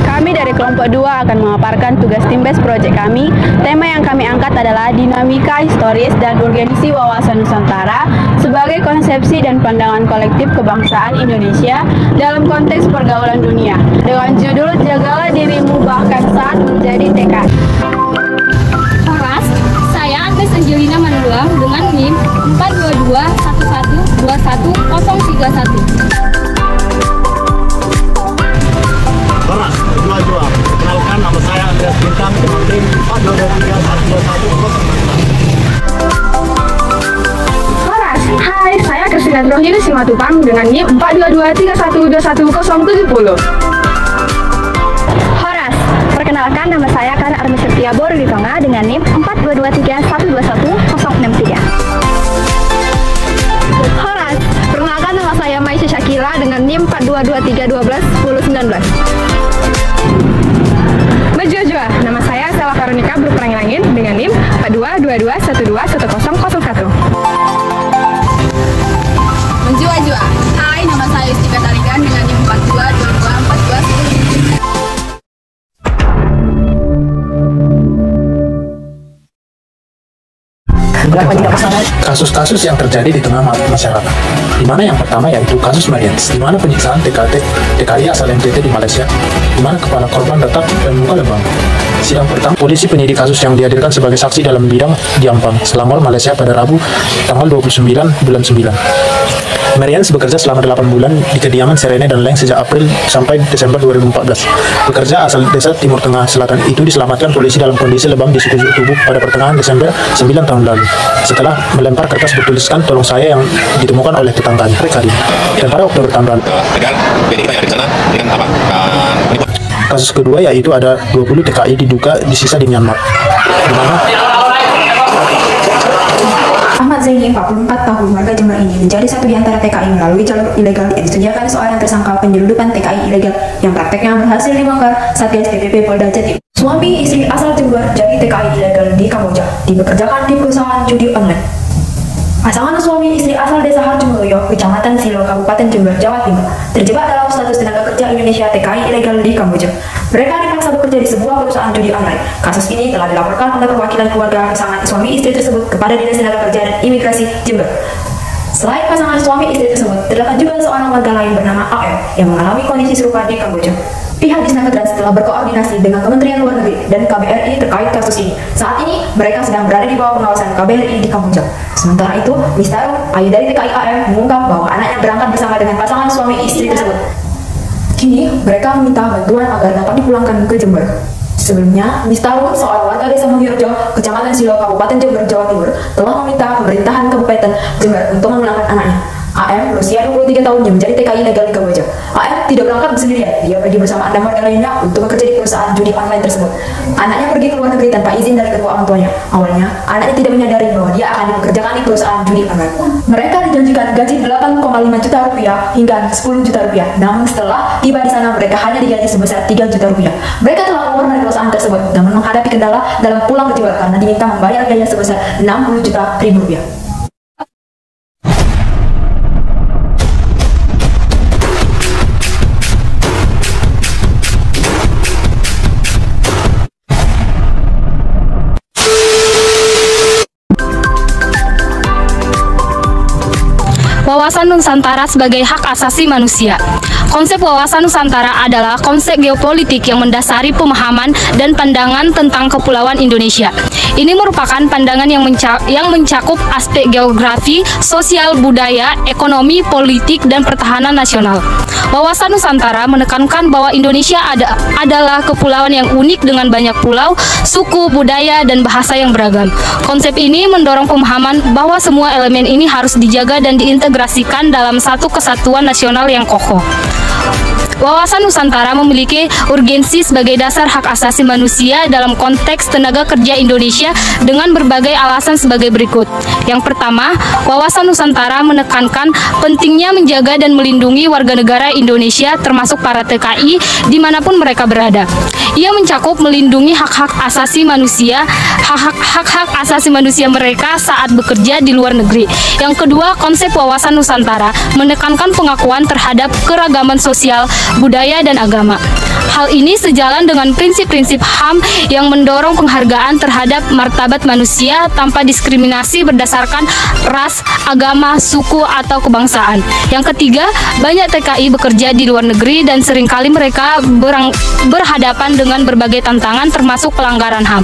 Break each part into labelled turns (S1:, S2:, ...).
S1: Kami dari kelompok 2 akan memaparkan tugas tim BES Project kami. Tema yang kami angkat adalah dinamika historis dan urgensi wawasan Nusantara sebagai konsepsi dan pandangan kolektif kebangsaan Indonesia dalam konteks pergaulan dunia. Dengan judul Jagalah Dirimu Bahkan Saat Menjadi TKI.
S2: Horas, saya Antes Angelina Manulang dengan NIM 42211210031.
S3: Horas, Jua. Kenalkan, nama saya Andreas Bintang dengan NIM 4223121.
S4: Horas, hai, saya Kristina Rohini Simatupang dengan NIM 422312170.
S5: Horas, perkenalkan nama saya Karen Armi Setia Borlitonga dengan NIM 42231212063.
S4: Horas, perkenalkan nama saya Maisha Shakila dengan NIM 42231211019. Jua, nama saya Sela Veronica Berperangi Langit dengan NIM 42221211001.
S1: Menjua. Hai, nama saya Istika Tarigan dengan NIM 422224210.
S6: Kasus-kasus yang terjadi di tengah masyarakat, di mana yang pertama yaitu kasus Marians, di mana penyiksaan TKI asal NTT di Malaysia, di mana kepala korban retak dan muka lebam. Sidang pertama, polisi penyidik kasus yang dihadirkan sebagai saksi dalam bidang di Ampang, Selangor, Malaysia pada Rabu, tanggal 29 bulan 9. Marians bekerja selama 8 bulan di kediaman Serene dan Leng sejak April sampai Desember 2014. Pekerja asal desa Timur Tengah Selatan itu diselamatkan polisi dalam kondisi lebam di sekujur tubuh pada pertengahan Desember 9 tahun lalu. Setelah melempar kertas bertuliskan "Tolong saya" yang ditemukan oleh tetangganya, Rekadi. Dan pada Oktober tahun lalu, kasus kedua yaitu ada 20 TKI diduga disisa di Myanmar, di mana
S7: Ahmad Zaini, 44 tahun, warga Jember ini menjadi satu di antara TKI melalui jalur ilegal yang disediakan seorang tersangka penyelundupan TKI ilegal yang prakteknya berhasil dibongkar Satgas TPP Polda Jatim. Suami istri asal Jember jadi TKI ilegal di Kamboja, dipekerjakan di perusahaan judi online. Pasangan suami istri asal desa Harjumulyo, Kecamatan Silo, Kabupaten Jember, Jawa Timur, terjebak dalam status tenaga kerja Indonesia TKI ilegal di Kamboja. Mereka dipaksa bekerja di sebuah perusahaan judi online. Kasus ini telah dilaporkan oleh perwakilan keluarga pasangan suami istri tersebut kepada Dinas Tenaga Kerja dan Imigrasi Jember. Selain pasangan suami istri tersebut, terdapat juga seorang warga lain bernama AM yang mengalami kondisi serupa di Kamboja. Pihak Disnakerdas telah berkoordinasi dengan Kementerian Luar Negeri dan KBRI terkait kasus ini. Saat ini, mereka sedang berada di bawah pengawasan KBRI di Kamboja. Sementara itu, Mister ayah dari TKI AM mengungkap bahwa anaknya berangkat bersama dengan pasangan suami istri tersebut. Kini, mereka meminta bantuan agar dapat dipulangkan ke Jember. Sebelumnya, Mister seorang warga desa Mulyorejo, Kecamatan Silo, Kabupaten Jember, Jawa Timur, telah meminta pemerintahan Kabupaten Jember untuk memulangkan anaknya. AM berusia 23 tahun yang menjadi TKI legal di Kamboja. AM tidak berangkat sendirian, dia pergi bersama 6 warga lainnya untuk bekerja di perusahaan judi online tersebut. Anaknya pergi ke luar negeri tanpa izin dari kedua orang tuanya. Awalnya, anaknya tidak menyadari bahwa dia akan dipekerjakan di perusahaan judi online. Mereka dijanjikan gaji 8,5 juta rupiah hingga 10 juta rupiah. Namun setelah tiba di sana, mereka hanya digaji sebesar 3 juta rupiah. Mereka telah keluar dari perusahaan tersebut, namun menghadapi kendala dalam pulang ke Jember karena diminta membayar biaya sebesar 60 juta rupiah.
S2: Wawasan Nusantara sebagai hak asasi manusia. Konsep wawasan Nusantara adalah konsep geopolitik yang mendasari pemahaman dan pandangan tentang kepulauan Indonesia. Ini merupakan pandangan yang mencakup aspek geografi, sosial, budaya, ekonomi, politik, dan pertahanan nasional. Wawasan Nusantara menekankan bahwa Indonesia adalah kepulauan yang unik dengan banyak pulau, suku, budaya, dan bahasa yang beragam. Konsep ini mendorong pemahaman bahwa semua elemen ini harus dijaga dan diintegrasikan dalam satu kesatuan nasional yang kokoh. Wawasan Nusantara memiliki urgensi sebagai dasar hak asasi manusia dalam konteks tenaga kerja Indonesia dengan berbagai alasan sebagai berikut. Yang pertama, wawasan Nusantara menekankan pentingnya menjaga dan melindungi warga negara Indonesia termasuk para TKI dimanapun mereka berada. Ia mencakup melindungi hak-hak asasi manusia, hak-hak asasi manusia mereka saat bekerja di luar negeri. Yang kedua, konsep wawasan Nusantara menekankan pengakuan terhadap keragaman sosial, budaya, dan agama. Hal ini sejalan dengan prinsip-prinsip HAM yang mendorong penghargaan terhadap martabat manusia tanpa diskriminasi berdasarkan ras, agama, suku, atau kebangsaan. Yang ketiga, banyak TKI bekerja di luar negeri dan seringkali mereka berhadapan dengan berbagai tantangan termasuk pelanggaran HAM.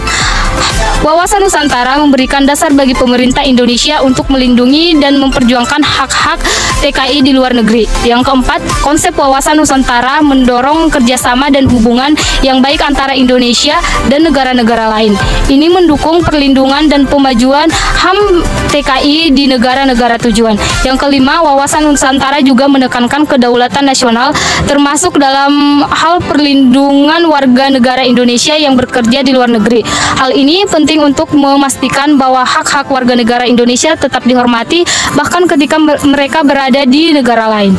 S2: Wawasan Nusantara memberikan dasar bagi pemerintah Indonesia untuk melindungi dan memperjuangkan hak-hak TKI di luar negeri. Yang keempat, konsep wawasan Nusantara mendorong kerjasama dan hubungan yang baik antara Indonesia dan negara-negara lain. Ini mendukung perlindungan dan pemajuan HAM TKI di negara-negara tujuan. Yang kelima, wawasan Nusantara juga menekankan kedaulatan nasional, termasuk dalam hal perlindungan warga negara Indonesia yang bekerja di luar negeri. Hal ini penting untuk memastikan bahwa hak-hak warga negara Indonesia tetap dihormati, bahkan ketika mereka berada di negara lain.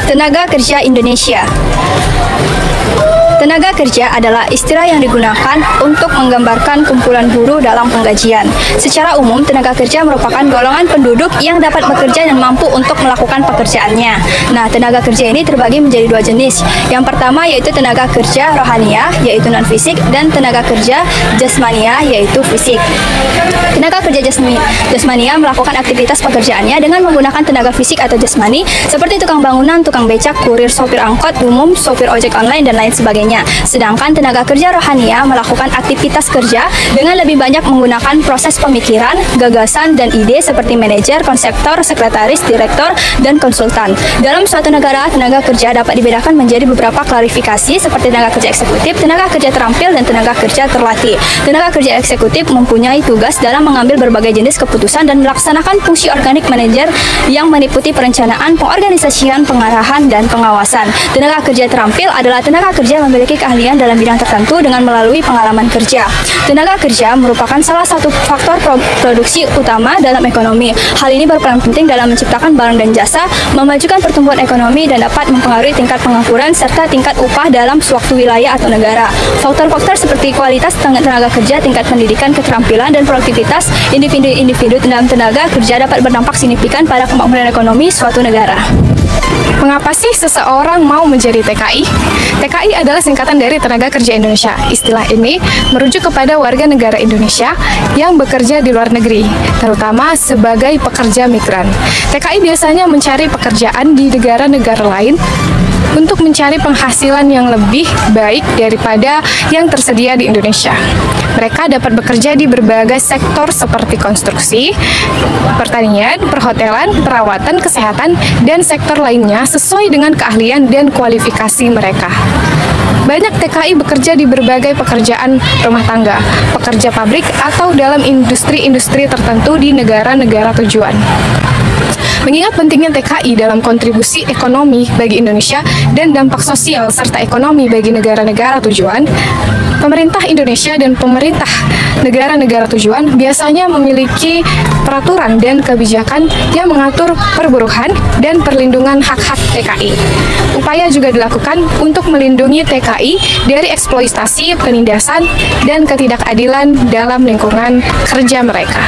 S4: Tenaga kerja Indonesia. Tenaga kerja adalah istilah yang digunakan untuk menggambarkan kumpulan buruh dalam penggajian. Secara umum, tenaga kerja merupakan golongan penduduk yang dapat bekerja dan mampu untuk melakukan pekerjaannya. Nah, tenaga kerja ini terbagi menjadi dua jenis. Yang pertama yaitu tenaga kerja rohaniah, yaitu non-fisik, dan tenaga kerja jasmaniah, yaitu fisik. Tenaga kerja jasmaniah melakukan aktivitas pekerjaannya dengan menggunakan tenaga fisik atau jasmani, seperti tukang bangunan, tukang becak, kurir, sopir angkot umum, sopir ojek online, dan lain sebagainya. Sedangkan tenaga kerja rohaniah melakukan aktivitas kerja dengan lebih banyak menggunakan proses pemikiran, gagasan, dan ide seperti manajer, konseptor, sekretaris, direktur, dan konsultan. Dalam suatu negara, tenaga kerja dapat dibedakan menjadi beberapa klarifikasi seperti tenaga kerja eksekutif, tenaga kerja terampil, dan tenaga kerja terlatih. Tenaga kerja eksekutif mempunyai tugas dalam mengambil berbagai jenis keputusan dan melaksanakan fungsi organik manajer yang meliputi perencanaan, pengorganisasian, pengarahan, dan pengawasan. Tenaga kerja terampil adalah tenaga kerja yang memiliki keahlian dalam bidang tertentu dengan melalui pengalaman kerja. Tenaga kerja merupakan salah satu faktor produksi utama dalam ekonomi. Hal ini berperan penting dalam menciptakan barang dan jasa, memajukan pertumbuhan ekonomi, dan dapat mempengaruhi tingkat pengangguran serta tingkat upah dalam suatu wilayah atau negara. Faktor-faktor seperti kualitas tenaga kerja, tingkat pendidikan, keterampilan, dan produktivitas individu dalam tenaga kerja dapat berdampak signifikan pada kemakmuran ekonomi suatu negara.
S8: Mengapa sih seseorang mau menjadi TKI? TKI adalah singkatan dari Tenaga Kerja Indonesia. Istilah ini merujuk kepada warga negara Indonesia yang bekerja di luar negeri, terutama sebagai pekerja migran. TKI biasanya mencari pekerjaan di negara-negara lain untuk mencari penghasilan yang lebih baik daripada yang tersedia di Indonesia. Mereka dapat bekerja di berbagai sektor seperti konstruksi, pertanian, perhotelan, perawatan, kesehatan, dan sektor lainnya sesuai dengan keahlian dan kualifikasi mereka. Banyak TKI bekerja di berbagai pekerjaan rumah tangga, pekerja pabrik, atau dalam industri-industri tertentu di negara-negara tujuan. Mengingat pentingnya TKI dalam kontribusi ekonomi bagi Indonesia dan dampak sosial serta ekonomi bagi negara-negara tujuan, pemerintah Indonesia dan pemerintah negara-negara tujuan biasanya memiliki peraturan dan kebijakan yang mengatur perburuhan dan perlindungan hak-hak TKI. Upaya juga dilakukan untuk melindungi TKI dari eksploitasi, penindasan, dan ketidakadilan dalam lingkungan kerja mereka.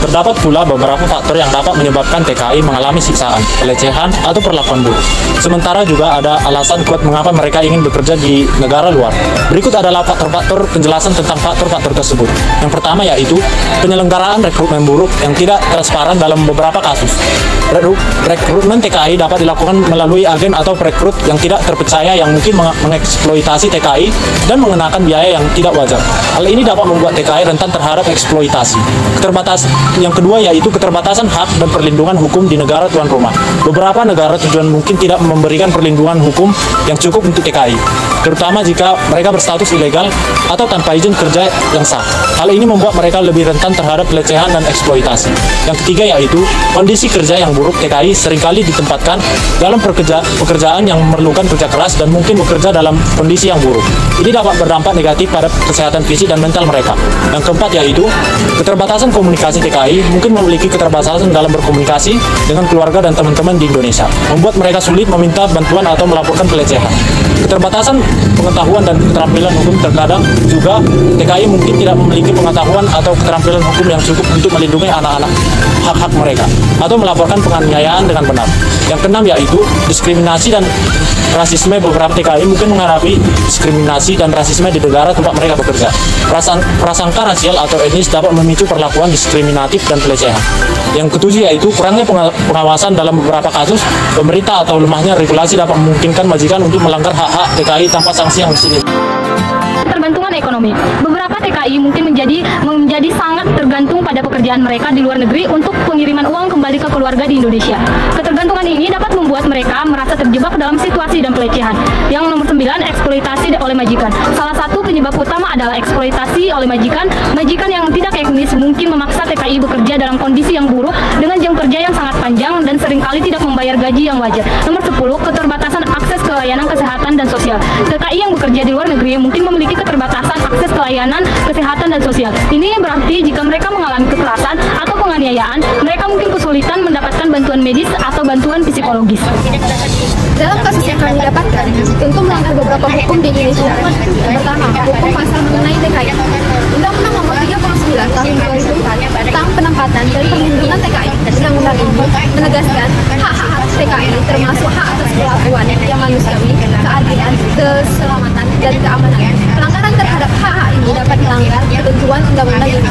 S6: Terdapat pula beberapa faktor yang dapat menyebabkan TKI mengalami siksaan, pelecehan, atau perlakuan buruk. Sementara juga ada alasan kuat mengapa mereka ingin bekerja di negara luar. Berikut adalah faktor-faktor penjelasan tentang faktor-faktor tersebut. Yang pertama yaitu penyelenggaraan rekrutmen buruk yang tidak transparan dalam beberapa kasus. Rekrutmen TKI dapat dilakukan melalui agen atau perekrut yang tidak terpercaya yang mungkin mengeksploitasi TKI dan mengenakan biaya yang tidak wajar. Hal ini dapat membuat TKI rentan terhadap eksploitasi. Yang kedua yaitu keterbatasan hak dan perlindungan hukum di negara tuan rumah. Beberapa negara tujuan mungkin tidak memberikan perlindungan hukum yang cukup untuk TKI. terutama jika mereka berstatus ilegal atau tanpa izin kerja yang sah. Hal ini membuat mereka lebih rentan terhadap pelecehan dan eksploitasi. Yang ketiga yaitu kondisi kerja yang buruk. TKI seringkali ditempatkan dalam pekerjaan yang memerlukan kerja keras dan mungkin bekerja dalam kondisi yang buruk. Ini dapat berdampak negatif pada kesehatan fisik dan mental mereka. Yang keempat yaitu keterbatasan komunikasi. TKI mungkin memiliki keterbatasan dalam berkomunikasi dengan keluarga dan teman-teman di Indonesia, membuat mereka sulit meminta bantuan atau melaporkan pelecehan. Keterbatasan pengetahuan dan keterampilan hukum. Terkadang juga TKI mungkin tidak memiliki pengetahuan atau keterampilan hukum yang cukup untuk melindungi anak-anak hak-hak mereka atau melaporkan penganiayaan dengan benar. Yang keenam yaitu diskriminasi dan rasisme. Beberapa TKI mungkin menghadapi diskriminasi dan rasisme di negara tempat mereka bekerja. Prasangka rasial atau etnis dapat memicu perlakuan diskriminatif dan pelecehan. Yang ketujuh yaitu kurangnya pengawasan. Dalam beberapa kasus, pemerintah atau lemahnya regulasi dapat memungkinkan majikan untuk melanggar hak-hak TKI tanpa sanksi yang signifikan.
S2: Ketergantungan ekonomi. Beberapa TKI mungkin menjadi sangat tergantung pada pekerjaan mereka di luar negeri untuk pengiriman uang kembali ke keluarga di Indonesia. Ketergantungan ini dapat membuat mereka merasa terjebak dalam situasi dan pelecehan. Yang nomor 9, eksploitasi oleh majikan. Salah satu penyebab utama adalah eksploitasi oleh majikan. Majikan yang tidak etnis mungkin memaksa TKI bekerja dalam kondisi yang buruk dengan jam kerja yang sangat panjang dan seringkali tidak membayar gaji yang wajar. Nomor 10, keterbatasan akses ke layanan kesehatan dan sosial. TKI yang bekerja di luar negeri mungkin memiliki keterbatasan akses ke layanan kesehatan dan sosial. Ini berarti jika mereka mengalami kekerasan atau penganiayaan, mereka mungkin kesulitan mendapatkan bantuan medis atau bantuan psikologis.
S4: Dalam kasus yang kami dapatkan, tentu melanggar beberapa hukum di Indonesia. Yang pertama, hukum pasal mengenai TKI. Undang-Undang Nomor 39 Tahun 2004 tentang penempatan dan perlindungan TKI. Undang-undang ini menegaskan hak-hak TKI termasuk hak atas perlakuan yang manusiawi, keadilan, keselamatan, dan keamanan. Pelanggaran terhadap hak-hak ini dapat melanggar ketentuan undang-undang ini.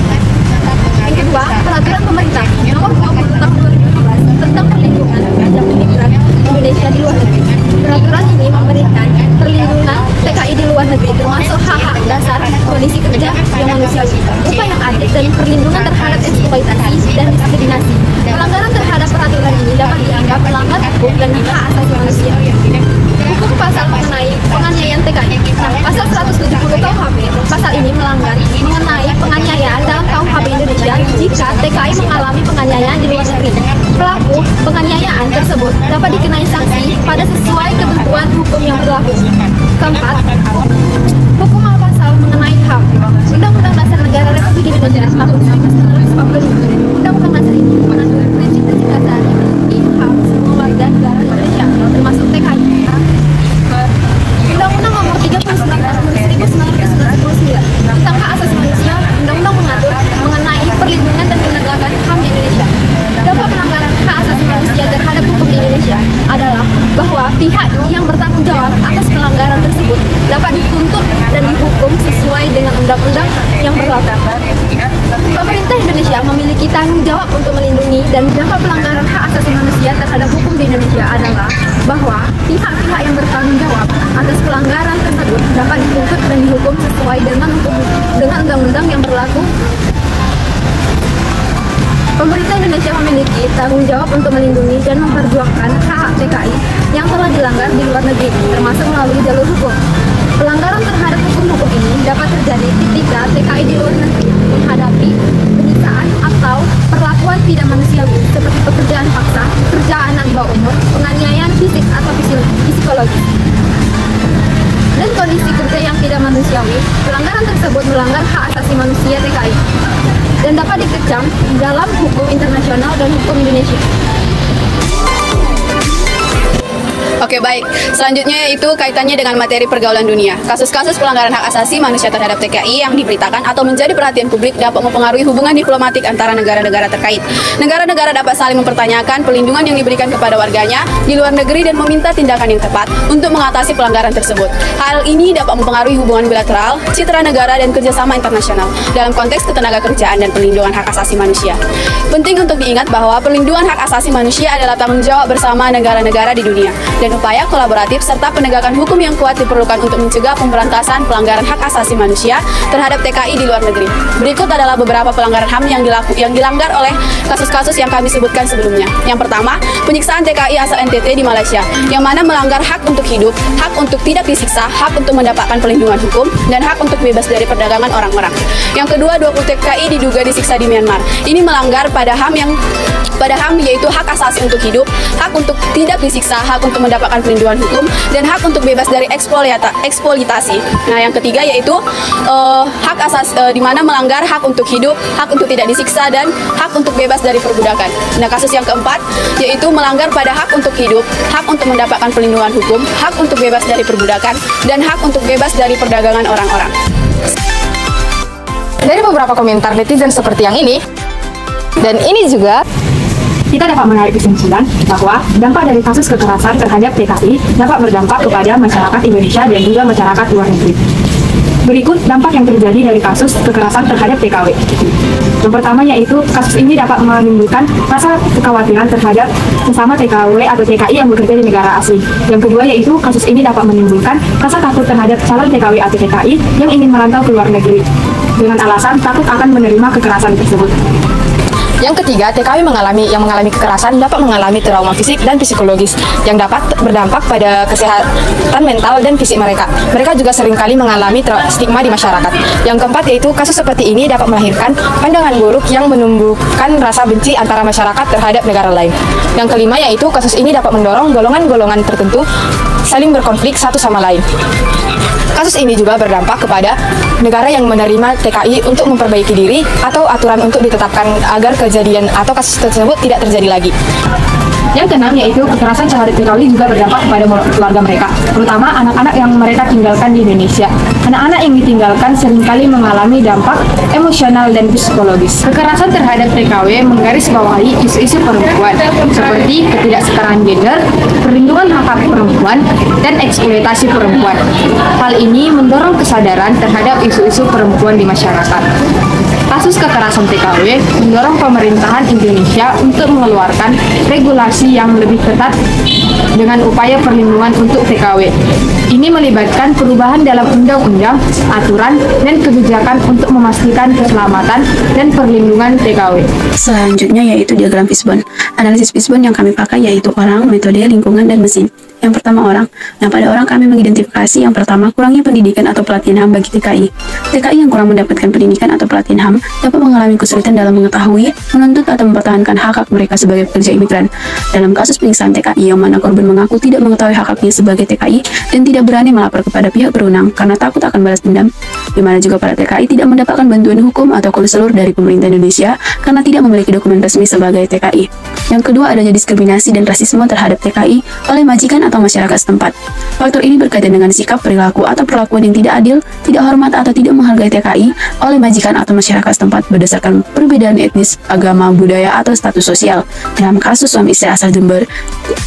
S4: Yang kedua, peraturan pemerintah Nomor 20 Tahun 2015 tentang perlindungan pekerja migran Indonesia di luar negeri. Peraturan ini memberikan perlindungan TKI di luar negeri termasuk hak-hak dasar, kondisi kerja yang manusiawi, upah yang adil, dan perlindungan terhadap eksploitasi dan diskriminasi. Pelanggaran terhadap peraturan ini dapat dianggap melanggar hukum dan hak asasi manusia. Hukum pasal mengenai penganiayaan TKI. Pasal 170 KUHP, pasal ini melanggar mengenai penganiayaan dalam KUHP Indonesia jika TKI mengalami penganiayaan di luar negeri. Pelaku penganiayaan tersebut dapat dikenai sanksi pada sesuai ketentuan hukum yang berlaku. Keempat, hukum pasal mengenai HAM. Undang-Undang Dasar Negara Republik Indonesia tahun 1945. Undang-Undang Dasar ini mengatur prinsip-prinsip dasar yang memiliki HAM semua warga negara Indonesia, termasuk TKI. Undang-Undang Nomor 39 Tahun 1999 tentang hak asasi manusia. Undang-undang mengatur mengenai perlindungan dan penegakan HAM di Indonesia. Dampak pelanggaran hak asasi manusia terhadap hukum di Indonesia adalah bahwa pihak yang bertanggung jawab atas pelanggaran tersebut dapat dituntut dan dihukum sesuai dengan undang-undang yang berlaku. Pemerintah Indonesia memiliki tanggung jawab untuk melindungi dan dampak pelanggaran hak asasi manusia terhadap hukum di Indonesia adalah bahwa pihak-pihak yang bertanggung jawab atas pelanggaran tersebut dapat dituntut dan dihukum sesuai dengan undang-undang yang berlaku. Pemerintah Indonesia memiliki tanggung jawab untuk melindungi dan memperjuangkan hak TKI yang telah dilanggar di luar negeri, termasuk melalui jalur hukum. Pelanggaran terhadap hukum-hukum ini dapat terjadi ketika TKI di luar negeri menghadapi penyiksaan atau perlakuan tidak manusiawi seperti pekerjaan paksa, pekerjaan anak di bawah umur, penganiayaan fisik atau psikologis, dan kondisi kerja yang tidak manusiawi. Pelanggaran tersebut melanggar hak asasi manusia TKI dan dapat dikecam dalam hukum internasional dan hukum Indonesia.
S1: Oke, baik. Selanjutnya yaitu kaitannya dengan materi pergaulan dunia. Kasus-kasus pelanggaran hak asasi manusia terhadap TKI yang diberitakan atau menjadi perhatian publik dapat mempengaruhi hubungan diplomatik antara negara-negara terkait. Negara-negara dapat saling mempertanyakan perlindungan yang diberikan kepada warganya di luar negeri dan meminta tindakan yang tepat untuk mengatasi pelanggaran tersebut. Hal ini dapat mempengaruhi hubungan bilateral, citra negara, dan kerjasama internasional dalam konteks ketenagakerjaan dan perlindungan hak asasi manusia. Penting untuk diingat bahwa perlindungan hak asasi manusia adalah tanggung jawab bersama negara-negara di dunia, dan dan upaya kolaboratif serta penegakan hukum yang kuat diperlukan untuk mencegah pemberantasan pelanggaran hak asasi manusia terhadap TKI di luar negeri. Berikut adalah beberapa pelanggaran HAM yang dilanggar oleh kasus-kasus yang kami sebutkan sebelumnya. Yang pertama, penyiksaan TKI asal NTT di Malaysia, yang mana melanggar hak untuk hidup, hak untuk tidak disiksa, hak untuk mendapatkan perlindungan hukum, dan hak untuk bebas dari perdagangan orang-orang. Yang kedua, 20 TKI diduga disiksa di Myanmar. Ini melanggar pada HAM yaitu hak asasi untuk hidup, hak untuk tidak disiksa, hak untuk mendapatkan perlindungan hukum, dan hak untuk bebas dari eksploitasi. Nah, yang ketiga yaitu hak asas di mana melanggar hak untuk hidup, hak untuk tidak disiksa, dan hak untuk bebas dari perbudakan. Nah, kasus yang keempat yaitu melanggar pada hak untuk hidup, hak untuk mendapatkan perlindungan hukum, hak untuk bebas dari perbudakan, dan hak untuk bebas dari perdagangan orang-orang.
S8: Dari beberapa komentar netizen seperti yang ini, dan ini juga,
S9: kita dapat menarik kesimpulan bahwa dampak dari kasus kekerasan terhadap TKI dapat berdampak kepada masyarakat Indonesia dan juga masyarakat luar negeri. Berikut dampak yang terjadi dari kasus kekerasan terhadap TKW. Yang pertama yaitu kasus ini dapat menimbulkan rasa kekhawatiran terhadap sesama TKW atau TKI yang bekerja di negara asing. Yang kedua yaitu kasus ini dapat menimbulkan rasa takut terhadap calon TKW atau TKI yang ingin merantau ke luar negeri dengan alasan takut akan menerima kekerasan tersebut.
S8: Yang ketiga, TKW yang mengalami kekerasan dapat mengalami trauma fisik dan psikologis yang dapat berdampak pada kesehatan mental dan fisik mereka. Mereka juga seringkali mengalami stigma di masyarakat. Yang keempat yaitu kasus seperti ini dapat melahirkan pandangan buruk yang menumbuhkan rasa benci antara masyarakat terhadap negara lain. Yang kelima yaitu kasus ini dapat mendorong golongan-golongan tertentu saling berkonflik satu sama lain. Kasus ini juga berdampak kepada negara yang menerima TKI untuk memperbaiki diri atau aturan untuk ditetapkan agar kejadian atau kasus tersebut tidak terjadi lagi.
S9: Yang keenam yaitu kekerasan terhadap TKI juga berdampak kepada keluarga mereka, terutama anak-anak yang mereka tinggalkan di Indonesia. Anak-anak yang ditinggalkan seringkali mengalami dampak emosional dan psikologis. Kekerasan terhadap TKW menggarisbawahi isu-isu perempuan seperti ketidaksetaraan gender, perlindungan hak-hak perempuan, dan eksploitasi perempuan. Hal ini mendorong kesadaran terhadap isu-isu perempuan di masyarakat. Kasus kekerasan TKW mendorong pemerintahan Indonesia untuk mengeluarkan regulasi yang lebih ketat dengan upaya perlindungan untuk TKW. Ini melibatkan perubahan dalam undang-undang, aturan, dan kebijakan untuk memastikan keselamatan dan perlindungan TKW.
S1: Selanjutnya yaitu diagram Fishbone. Analisis Fishbone yang kami pakai yaitu orang, metode, lingkungan, dan mesin. Yang pertama orang. Nah, pada orang kami mengidentifikasi yang pertama kurangnya pendidikan atau pelatihan HAM bagi TKI. TKI yang kurang mendapatkan pendidikan atau pelatihan HAM dapat mengalami kesulitan dalam mengetahui, menuntut atau mempertahankan hak-hak mereka sebagai pekerja imigran. Dalam kasus penyiksaan TKI yang mana korban mengaku tidak mengetahui hak-haknya sebagai TKI dan tidak berani melapor kepada pihak berwenang karena takut akan balas dendam, di mana juga para TKI tidak mendapatkan bantuan hukum atau konselor dari pemerintah Indonesia karena tidak memiliki dokumen resmi sebagai TKI. Yang kedua, adanya diskriminasi dan rasisme terhadap TKI oleh majikan atau masyarakat setempat. Faktor ini berkaitan dengan sikap, perilaku, atau perlakuan yang tidak adil, tidak hormat, atau tidak menghargai TKI oleh majikan atau masyarakat setempat berdasarkan perbedaan etnis, agama, budaya, atau status sosial. Dalam kasus suami istri asal Jember,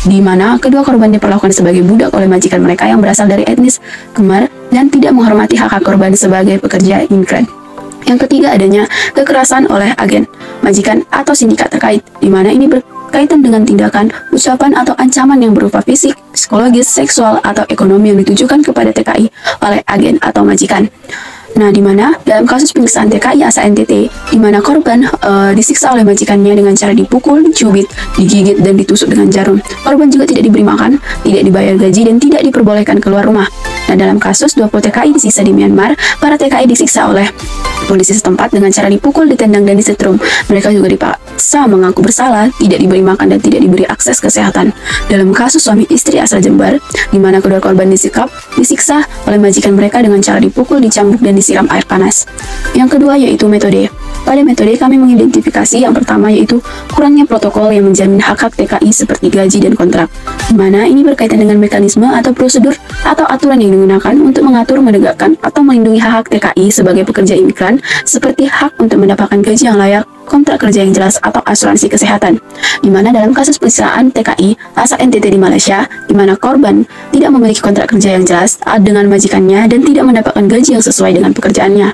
S1: di mana kedua korban diperlakukan sebagai budak oleh majikan mereka yang berasal dari etnis Khmer dan tidak menghormati hak-hak korban sebagai pekerja imigran. Yang ketiga, adanya kekerasan oleh agen, majikan, atau sindikat terkait, di mana ini berkaitan dengan tindakan, ucapan, atau ancaman yang berupa fisik, psikologis, seksual, atau ekonomi yang ditujukan kepada TKI oleh agen atau majikan. Nah, di mana dalam kasus penyiksaan TKI asal NTT, di mana korban disiksa oleh majikannya dengan cara dipukul, dicubit, digigit, dan ditusuk dengan jarum. Korban juga tidak diberi makan, tidak dibayar gaji, dan tidak diperbolehkan keluar rumah. Nah, dalam kasus 20 TKI disiksa di Myanmar, para TKI disiksa oleh polisi setempat dengan cara dipukul, ditendang, dan disetrum. Mereka juga dipaksa mengaku bersalah, tidak diberi makan, dan tidak diberi akses kesehatan. Dalam kasus suami istri asal Jember, di mana kedua korban disiksa oleh majikan mereka dengan cara dipukul, dicambuk, dan disiram air panas. Yang kedua yaitu metode. Pada metode kami mengidentifikasi yang pertama yaitu kurangnya protokol yang menjamin hak-hak TKI seperti gaji dan kontrak, di mana ini berkaitan dengan mekanisme atau prosedur atau aturan yang digunakan untuk mengatur, menegakkan, atau melindungi hak-hak TKI sebagai pekerja imigran seperti hak untuk mendapatkan gaji yang layak, kontrak kerja yang jelas atau asuransi kesehatan. Di mana dalam kasus penyiksaan TKI asal NTT di Malaysia, di mana korban tidak memiliki kontrak kerja yang jelas dengan majikannya dan tidak mendapatkan gaji yang sesuai dengan pekerjaannya.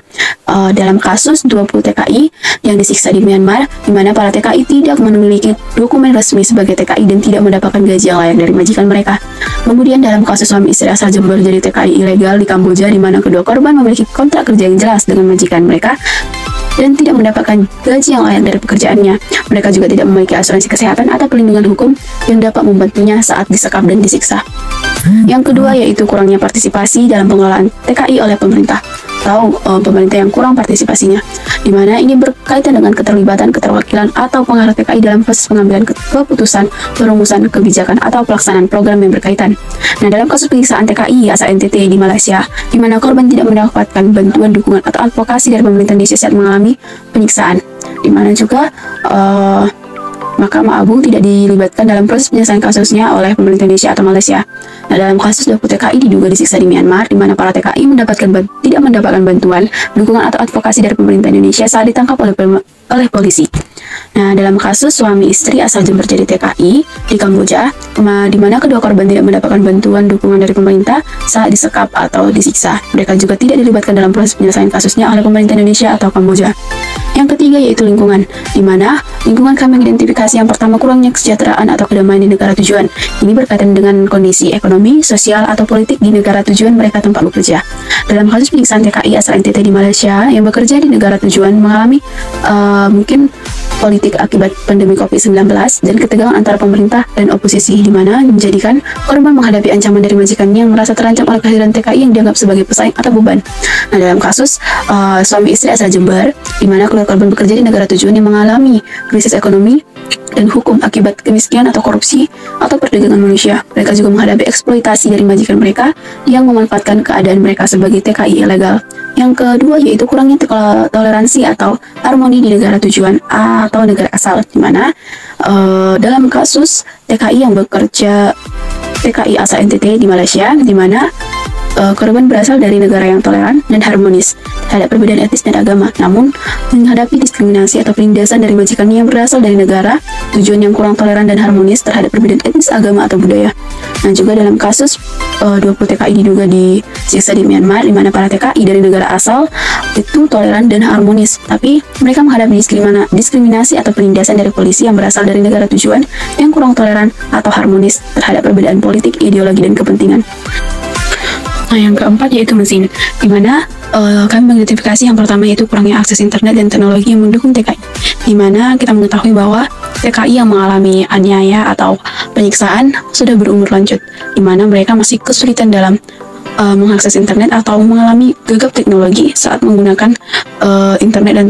S1: Dalam kasus 20 TKI yang disiksa di Myanmar, di mana para TKI tidak memiliki dokumen resmi sebagai TKI dan tidak mendapatkan gaji yang layak dari majikan mereka. Kemudian dalam kasus suami istri asal Jember jadi TKI ilegal di Kamboja, di mana kedua korban memiliki kontrak kerja yang jelas dengan majikan mereka dan tidak mendapatkan gaji yang layak dari pekerjaannya. Mereka juga tidak memiliki asuransi kesehatan atau perlindungan hukum yang dapat membantunya saat disekap dan disiksa. Yang kedua yaitu kurangnya partisipasi dalam pengelolaan TKI oleh pemerintah atau pemerintah yang kurang partisipasinya, di mana ini berkaitan dengan keterlibatan, keterwakilan atau pengaruh TKI dalam proses pengambilan keputusan, perumusan kebijakan atau pelaksanaan program yang berkaitan. Nah, dalam kasus penyiksaan TKI asal NTT di Malaysia, di mana korban tidak mendapatkan bantuan, dukungan atau advokasi dari pemerintah Indonesia saat mengalami penyiksaan, di mana juga Mahkamah Agung tidak dilibatkan dalam proses penyelesaian kasusnya oleh pemerintah Indonesia atau Malaysia. Nah, dalam kasus 20 TKI diduga disiksa di Myanmar, di mana para TKI tidak mendapatkan bantuan, dukungan atau advokasi dari pemerintah Indonesia saat ditangkap oleh polisi. Nah, dalam kasus suami istri asal Jember jadi TKI di Kamboja, di mana kedua korban tidak mendapatkan bantuan dukungan dari pemerintah saat disekap atau disiksa. Mereka juga tidak dilibatkan dalam proses penyelesaian kasusnya oleh pemerintah Indonesia atau Kamboja. Yang ketiga yaitu lingkungan, di mana lingkungan kami identifikasi yang pertama kurangnya kesejahteraan atau kedamaian di negara tujuan. Ini berkaitan dengan kondisi ekonomi, sosial, atau politik di negara tujuan mereka tempat bekerja. Dalam kasus penyiksaan TKI asal NTT di Malaysia yang bekerja di negara tujuan mengalami mungkin politik akibat pandemi COVID-19 dan ketegangan antara pemerintah dan oposisi, di mana menjadikan korban menghadapi ancaman dari majikannya yang merasa terancam oleh kehadiran TKI yang dianggap sebagai pesaing atau beban. Nah, dalam kasus suami istri asal Jember, di mana kedua korban bekerja di negara tujuan yang mengalami krisis ekonomi dan hukum akibat kemiskinan atau korupsi atau perdagangan manusia. Mereka juga menghadapi eksploitasi dari majikan mereka yang memanfaatkan keadaan mereka sebagai TKI ilegal. Yang kedua yaitu kurangnya toleransi atau harmoni di negara tujuan atau negara asal, di mana dalam kasus TKI yang bekerja TKI asal NTT di Malaysia, di mana korban berasal dari negara yang toleran dan harmonis terhadap perbedaan etnis dan agama, namun menghadapi diskriminasi atau penindasan dari majikannya yang berasal dari negara tujuan yang kurang toleran dan harmonis terhadap perbedaan etnis, agama, atau budaya. Nah, juga dalam kasus 20 TKI diduga disiksa di Myanmar, di mana para TKI dari negara asal itu toleran dan harmonis, tapi mereka menghadapi diskriminasi atau penindasan dari polisi yang berasal dari negara tujuan yang kurang toleran atau harmonis terhadap perbedaan politik, ideologi, dan kepentingan. Nah, yang keempat yaitu mesin, di mana kami mengidentifikasi yang pertama yaitu kurangnya akses internet dan teknologi yang mendukung TKI, di mana kita mengetahui bahwa TKI yang mengalami aniaya atau penyiksaan sudah berumur lanjut, di mana mereka masih kesulitan dalam mengakses internet atau mengalami gagap teknologi saat menggunakan internet dan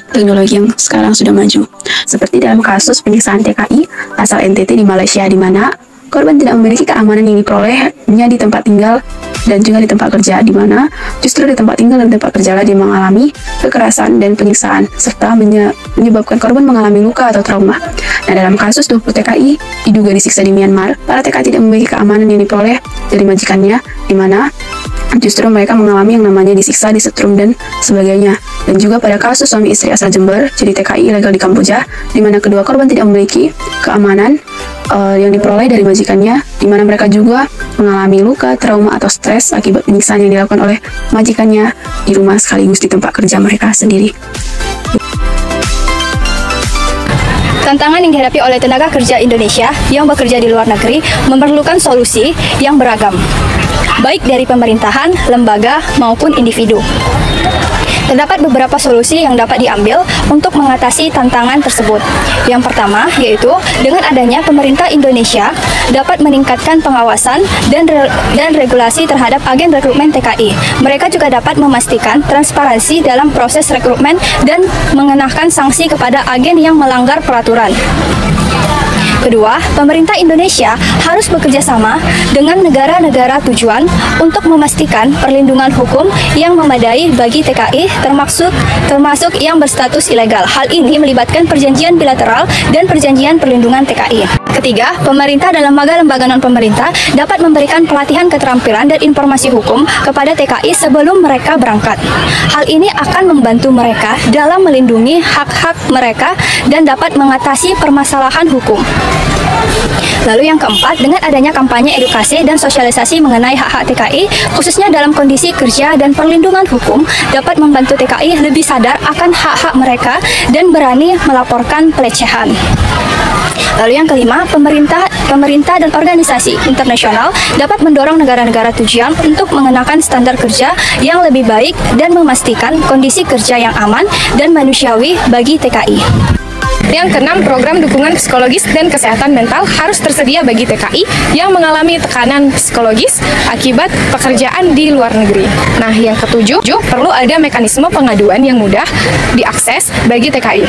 S1: teknologi yang sekarang sudah maju. Seperti dalam kasus penyiksaan TKI asal NTT di Malaysia, di mana korban tidak memiliki keamanan yang diperolehnya di tempat tinggal dan juga di tempat kerja, di mana justru di tempat tinggal dan tempat kerja dia mengalami kekerasan dan penyiksaan serta menyebabkan korban mengalami luka atau trauma. Nah, dalam kasus 20 TKI diduga disiksa di Myanmar, para TKI tidak memiliki keamanan yang diperoleh dari majikannya, di mana justru mereka mengalami yang namanya disiksa, disetrum, dan sebagainya. Dan juga pada kasus suami istri asal Jember jadi TKI ilegal di Kamboja, di mana kedua korban tidak memiliki keamanan yang diperoleh dari majikannya, di mana mereka juga mengalami luka, trauma, atau stres akibat penyiksaan yang dilakukan oleh majikannya di rumah sekaligus di tempat kerja mereka sendiri.
S4: Tantangan yang dihadapi oleh tenaga kerja Indonesia yang bekerja di luar negeri memerlukan solusi yang beragam, baik dari pemerintahan, lembaga, maupun individu. Terdapat beberapa solusi yang dapat diambil untuk mengatasi tantangan tersebut. Yang pertama yaitu dengan adanya pemerintah Indonesia dapat meningkatkan pengawasan dan regulasi terhadap agen rekrutmen TKI. Mereka juga dapat memastikan transparansi dalam proses rekrutmen dan mengenakan sanksi kepada agen yang melanggar peraturan. Kedua, pemerintah Indonesia harus bekerja sama dengan negara-negara tujuan untuk memastikan perlindungan hukum yang memadai bagi TKI termasuk yang berstatus ilegal. Hal ini melibatkan perjanjian bilateral dan perjanjian perlindungan TKI. Ketiga, pemerintah dan lembaga-lembaga non-pemerintah dapat memberikan pelatihan keterampilan dan informasi hukum kepada TKI sebelum mereka berangkat. Hal ini akan membantu mereka dalam melindungi hak-hak mereka dan dapat mengatasi permasalahan hukum. Lalu yang keempat, dengan adanya kampanye edukasi dan sosialisasi mengenai hak-hak TKI, khususnya dalam kondisi kerja dan perlindungan hukum, dapat membantu TKI lebih sadar akan hak-hak mereka dan berani melaporkan pelecehan. Lalu yang kelima, pemerintah dan organisasi internasional dapat mendorong negara-negara tujuan untuk mengenakan standar kerja yang lebih baik dan memastikan kondisi kerja yang aman dan manusiawi bagi TKI.
S8: Yang keenam, program dukungan psikologis dan kesehatan mental harus tersedia bagi TKI yang mengalami tekanan psikologis akibat pekerjaan di luar negeri. Nah, yang ketujuh, perlu ada mekanisme pengaduan yang mudah diakses bagi TKI,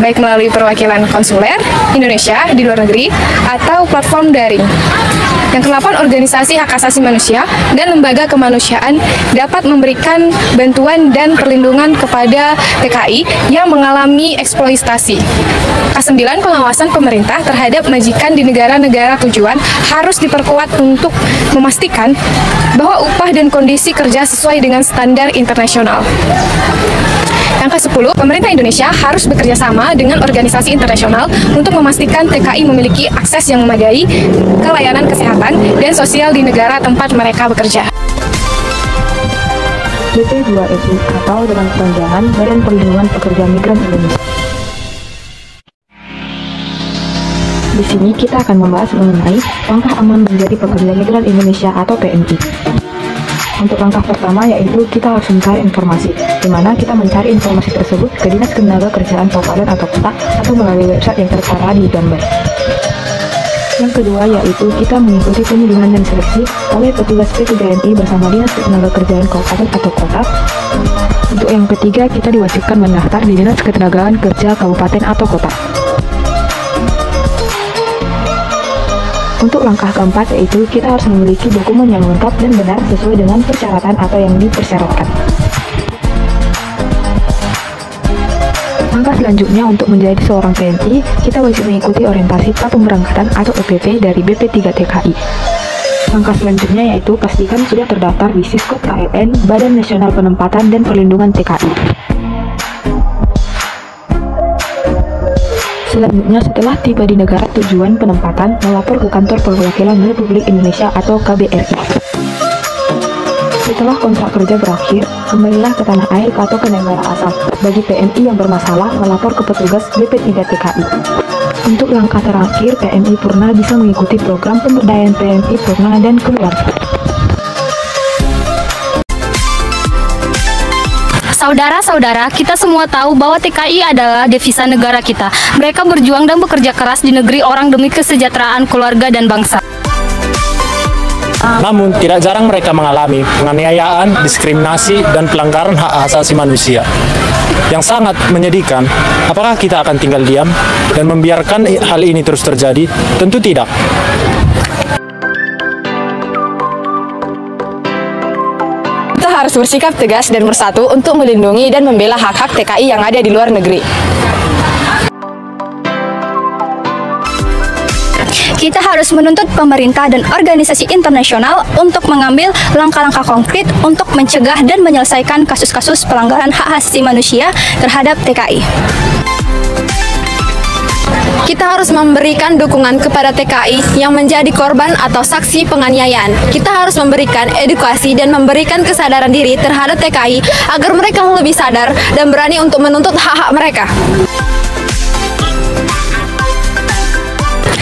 S8: baik melalui perwakilan konsuler Indonesia di luar negeri atau platform daring. Yang kedelapan, organisasi hak asasi manusia dan lembaga kemanusiaan dapat memberikan bantuan dan perlindungan kepada TKI yang mengalami eksploitasi. Kesembilan, pengawasan pemerintah terhadap majikan di negara-negara tujuan harus diperkuat untuk memastikan bahwa upah dan kondisi kerja sesuai dengan standar internasional. Yang ke-10, pemerintah Indonesia harus bekerja sama dengan organisasi internasional untuk memastikan TKI memiliki akses yang memadai ke layanan kesehatan dan sosial di negara tempat mereka bekerja.
S10: BP2SI atau dengan kepanjangan Badan Perlindungan Pekerja Migran Indonesia. Di sini kita akan membahas mengenai langkah aman menjadi pekerja migran Indonesia atau PMI. Untuk langkah pertama yaitu kita harus mencari informasi, di mana kita mencari informasi tersebut ke Dinas Ketenagakerjaan Kabupaten atau Kota atau melalui website yang tertera di gambar. Yang kedua yaitu kita mengikuti pemilihan dan seleksi oleh petugas P3MI bersama Dinas Ketenagakerjaan Kabupaten atau Kota. Untuk yang ketiga, kita diwajibkan mendaftar di Dinas Ketenagakerjaan Kabupaten atau Kota. Untuk langkah keempat yaitu kita harus memiliki dokumen yang lengkap dan benar sesuai dengan persyaratan atau yang dipersyaratkan. Langkah selanjutnya untuk menjadi seorang PMI, kita wajib mengikuti orientasi pemberangkatan atau OPT dari BP3 TKI. Langkah selanjutnya yaitu pastikan sudah terdaftar di Siskop KLN, Badan Nasional Penempatan dan Perlindungan TKI. Selanjutnya, setelah tiba di negara tujuan penempatan, melapor ke Kantor Perwakilan Republik Indonesia atau KBRI. Setelah kontrak kerja berakhir, kembalilah ke tanah air atau ke negara asal. Bagi PMI yang bermasalah, melapor ke petugas BP3 TKI. Untuk langkah terakhir, PMI Purna bisa mengikuti program pemberdayaan PMI Purna dan keluarga.
S2: Saudara-saudara, kita semua tahu bahwa TKI adalah devisa negara kita. Mereka berjuang dan bekerja keras di negeri orang demi kesejahteraan keluarga dan bangsa.
S6: Namun, tidak jarang mereka mengalami penganiayaan, diskriminasi, dan pelanggaran hak asasi manusia. Yang sangat menyedihkan, apakah kita akan tinggal diam dan membiarkan hal ini terus terjadi? Tentu tidak.
S8: Harus bersikap tegas dan bersatu untuk melindungi dan membela hak-hak TKI yang ada di luar negeri.
S4: Kita harus menuntut pemerintah dan organisasi internasional untuk mengambil langkah-langkah konkret untuk mencegah dan menyelesaikan kasus-kasus pelanggaran hak asasi manusia terhadap TKI.
S1: Kita harus memberikan dukungan kepada TKI yang menjadi korban atau saksi penganiayaan. Kita harus memberikan edukasi dan memberikan kesadaran diri terhadap TKI agar mereka lebih sadar dan berani untuk menuntut hak-hak mereka.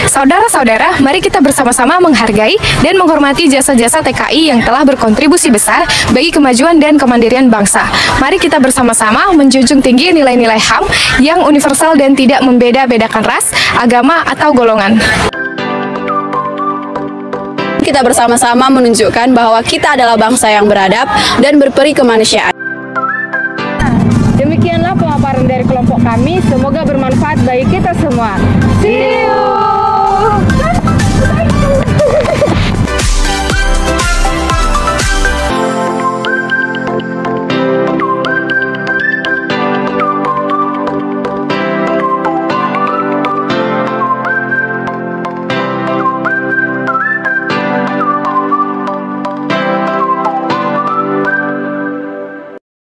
S8: Saudara-saudara, mari kita bersama-sama menghargai dan menghormati jasa-jasa TKI yang telah berkontribusi besar bagi kemajuan dan kemandirian bangsa. Mari kita bersama-sama menjunjung tinggi nilai-nilai HAM yang universal dan tidak membeda-bedakan ras, agama, atau golongan.
S1: Kita bersama-sama menunjukkan bahwa kita adalah bangsa yang beradab dan berperi kemanusiaan.
S9: Demikianlah pemaparan dari kelompok kami, semoga bermanfaat bagi kita semua. See you!